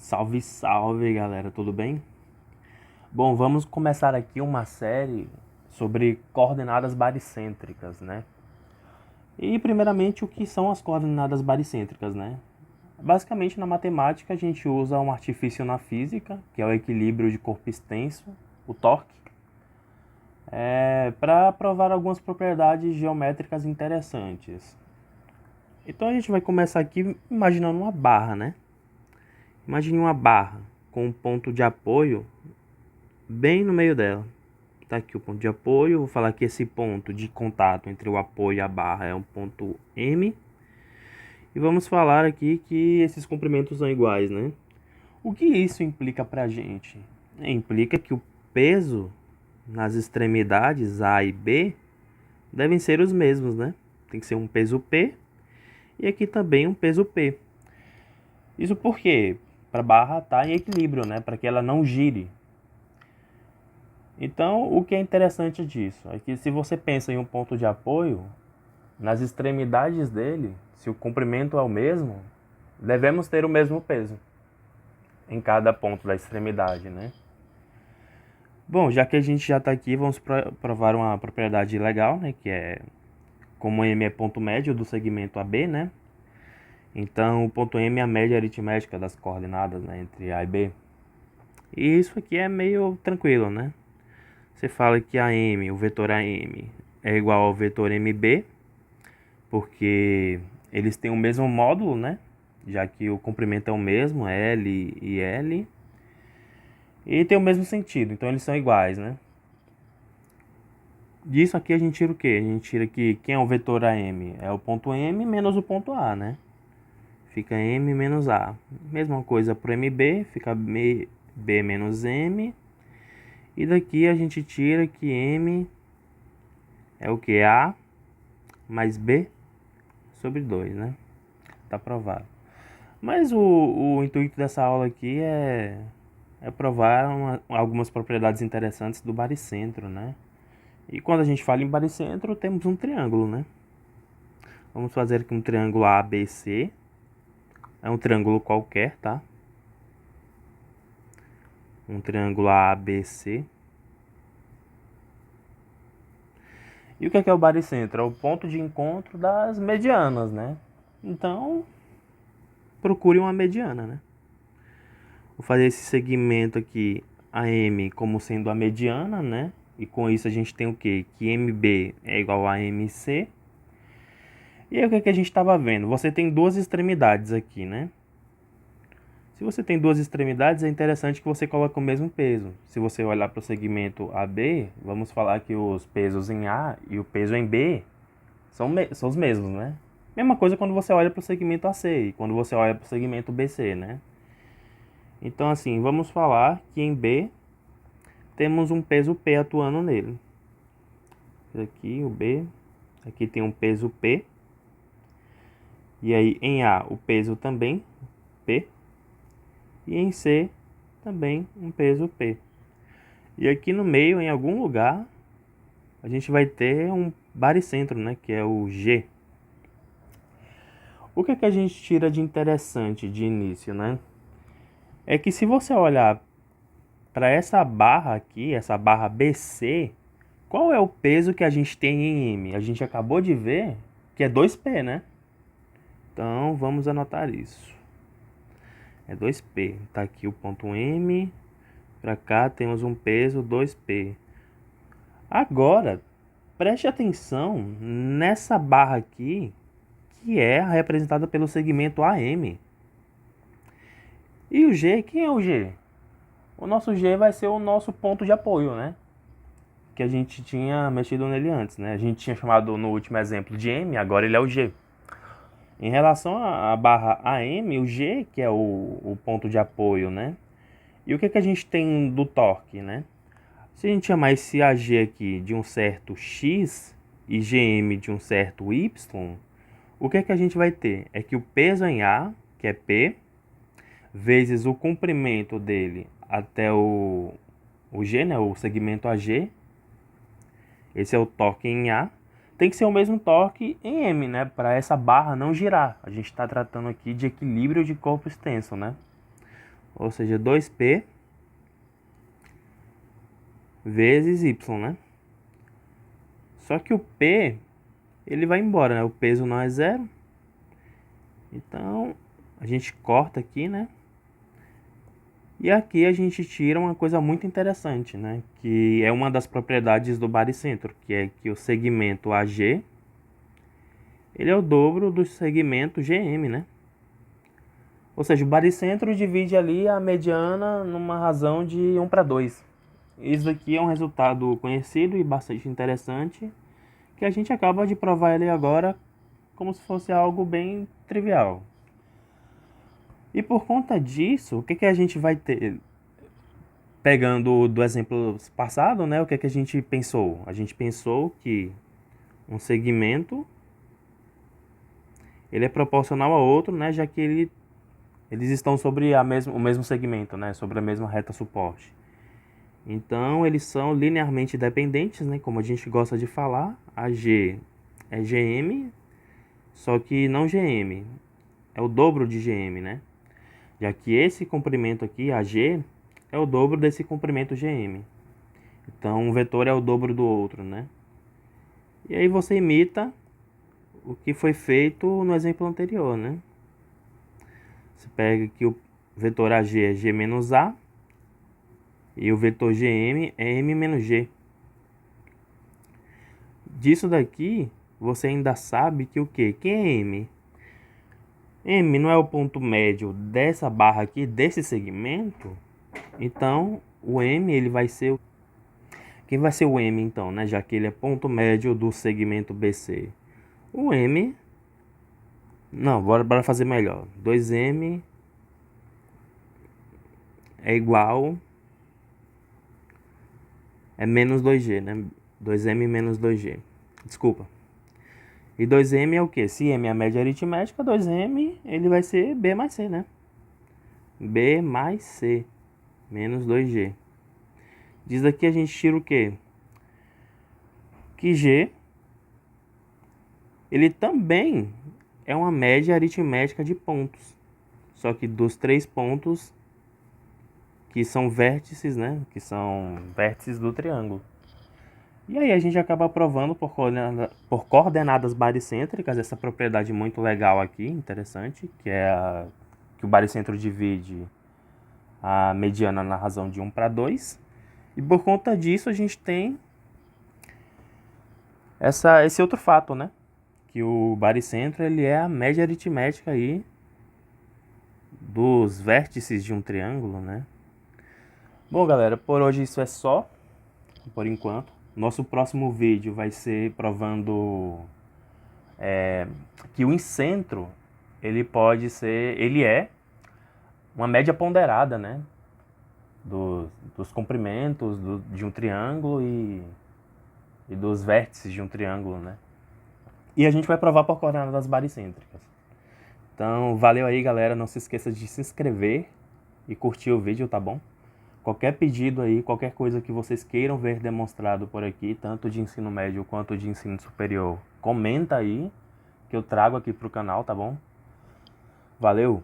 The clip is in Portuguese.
Salve, salve, galera, tudo bem? Bom, vamos começar aqui uma série sobre coordenadas baricêntricas, né? E primeiramente, o que são as coordenadas baricêntricas, né? Basicamente, na matemática, a gente usa um artifício na física, que é o equilíbrio de corpo extenso, o torque, para provar algumas propriedades geométricas interessantes. Então a gente vai começar aqui imaginando uma barra, né? Imagine uma barra com um ponto de apoio bem no meio dela. Tá aqui o ponto de apoio. Vou falar que esse ponto de contato entre o apoio e a barra é um ponto M. E vamos falar aqui que esses comprimentos são iguais, né? O que isso implica pra gente? Implica que o peso nas extremidades A e B devem ser os mesmos, né? Tem que ser um peso P e aqui também um peso P. Isso porque para a barra estar em equilíbrio, né? Para que ela não gire. Então, o que é interessante disso é que se você pensa em um ponto de apoio, nas extremidades dele, se o comprimento é o mesmo, devemos ter o mesmo peso em cada ponto da extremidade, né? Bom, já que a gente já está aqui, vamos provar uma propriedade legal, né? Que é como M é ponto médio do segmento AB, né? Então, o ponto M é a média aritmética das coordenadas, né, entre A e B. E isso aqui é meio tranquilo, né? Você fala que AM, o vetor AM, é igual ao vetor MB, porque eles têm o mesmo módulo, né? Já que o comprimento é o mesmo, L e L. E tem o mesmo sentido, então eles são iguais, né? Disso aqui a gente tira o quê? A gente tira que quem é o vetor AM? É o ponto M menos o ponto A, né? Fica M menos A. Mesma coisa para o MB, fica B menos M. E daqui a gente tira que M é o que? A mais B sobre 2, né? Tá provado. Mas o intuito dessa aula aqui é provar algumas propriedades interessantes do baricentro, né? E quando a gente fala em baricentro, temos um triângulo, né? Vamos fazer aqui um triângulo ABC. É um triângulo qualquer, tá? Um triângulo ABC. E o que é o baricentro? É o ponto de encontro das medianas, né? Então, procure uma mediana, né? Vou fazer esse segmento aqui, AM, como sendo a mediana, né? E com isso a gente tem o quê? Que MB é igual a MC. E aí o que a gente estava vendo? Você tem duas extremidades aqui, né? Se você tem duas extremidades, é interessante que você coloque o mesmo peso. Se você olhar para o segmento AB, vamos falar que os pesos em A e o peso em B são os mesmos, né? Mesma coisa quando você olha para o segmento AC e quando você olha para o segmento BC, né? Então, assim, vamos falar que em B temos um peso P atuando nele. Aqui o B, aqui tem um peso P. E aí em A o peso também P. E em C também um peso P. E aqui no meio, em algum lugar, a gente vai ter um baricentro, né, que é o G. O que a gente tira de interessante de início, né? É que se você olhar para essa barra aqui, essa barra BC, qual é o peso que a gente tem em M? A gente acabou de ver que é 2P, né? Então, vamos anotar isso. É 2P. Tá aqui o ponto M. Para cá temos um peso 2P. Agora, preste atenção nessa barra aqui, que é representada pelo segmento AM. E o G, quem é o G? O nosso G vai ser o nosso ponto de apoio, né? Que a gente tinha mexido nele antes, né? A gente tinha chamado no último exemplo de M, agora ele é o G. Em relação à barra AM, o G, que é o ponto de apoio, né? E o que a gente tem do torque, né? Se a gente chamar esse AG aqui de um certo X e GM de um certo Y, o que a gente vai ter? É que o peso em A, que é P, vezes o comprimento dele até o G, né? O segmento AG. Esse é o torque em A. Tem que ser o mesmo torque em M, né? Para essa barra não girar. A gente está tratando aqui de equilíbrio de corpo extenso, né? ou seja, 2P vezes Y, né? Só que o P, ele vai embora, né? O peso não é zero. Então, a gente corta aqui, né? E aqui a gente tira uma coisa muito interessante, né? Que é uma das propriedades do baricentro, que é que o segmento AG, ele é o dobro do segmento GM, né? Ou seja, o baricentro divide ali a mediana numa razão de 1/2. Isso aqui é um resultado conhecido e bastante interessante, que a gente acaba de provar ele agora como se fosse algo bem trivial. E por conta disso, o que a gente vai ter? Pegando do exemplo passado, né, o que a gente pensou? A gente pensou que um segmento ele é proporcional a outro, né, já que eles estão sobre o mesmo segmento, né, sobre a mesma reta suporte. Então, eles são linearmente dependentes, né, como a gente gosta de falar. A G é GM, só que não GM, é o dobro de GM, né? Já que esse comprimento aqui, AG, é o dobro desse comprimento GM. Então, um vetor é o dobro do outro, né? E aí você imita o que foi feito no exemplo anterior, né? Você pega que o vetor AG é G menos A e o vetor GM é M menos G. Disso daqui, você ainda sabe que o quê? Quem é M? M não é o ponto médio dessa barra aqui, desse segmento? Então, o M ele vai ser... Quem vai ser o M então, né? Já que ele é ponto médio do segmento BC. O M... Não, bora fazer melhor. 2M é igual... É menos 2G, né? 2M menos 2G. Desculpa. E 2M é o quê? Se M é a média aritmética, 2M ele vai ser B mais C, né? B mais C. Menos 2G. Diz daqui a gente tira o quê? Que G ele também é uma média aritmética de pontos. Só que dos 3 pontos que são vértices, né? Que são vértices do triângulo. E aí a gente acaba provando por coordenadas baricêntricas essa propriedade muito legal aqui, interessante, que é que o baricentro divide a mediana na razão de 1/2. E por conta disso a gente tem esse outro fato, né? Que o baricentro ele é a média aritmética aí dos vértices de um triângulo, né? Bom, galera, por hoje isso é só, por enquanto. Nosso próximo vídeo vai ser provando que o incentro ele é uma média ponderada, né? Dos comprimentos de um triângulo e dos vértices de um triângulo, né? E a gente vai provar por coordenadas baricêntricas. Então, valeu aí, galera. Não se esqueça de se inscrever e curtir o vídeo, tá bom? Qualquer pedido aí, qualquer coisa que vocês queiram ver demonstrado por aqui, tanto de ensino médio quanto de ensino superior, comenta aí, que eu trago aqui pro canal, tá bom? Valeu!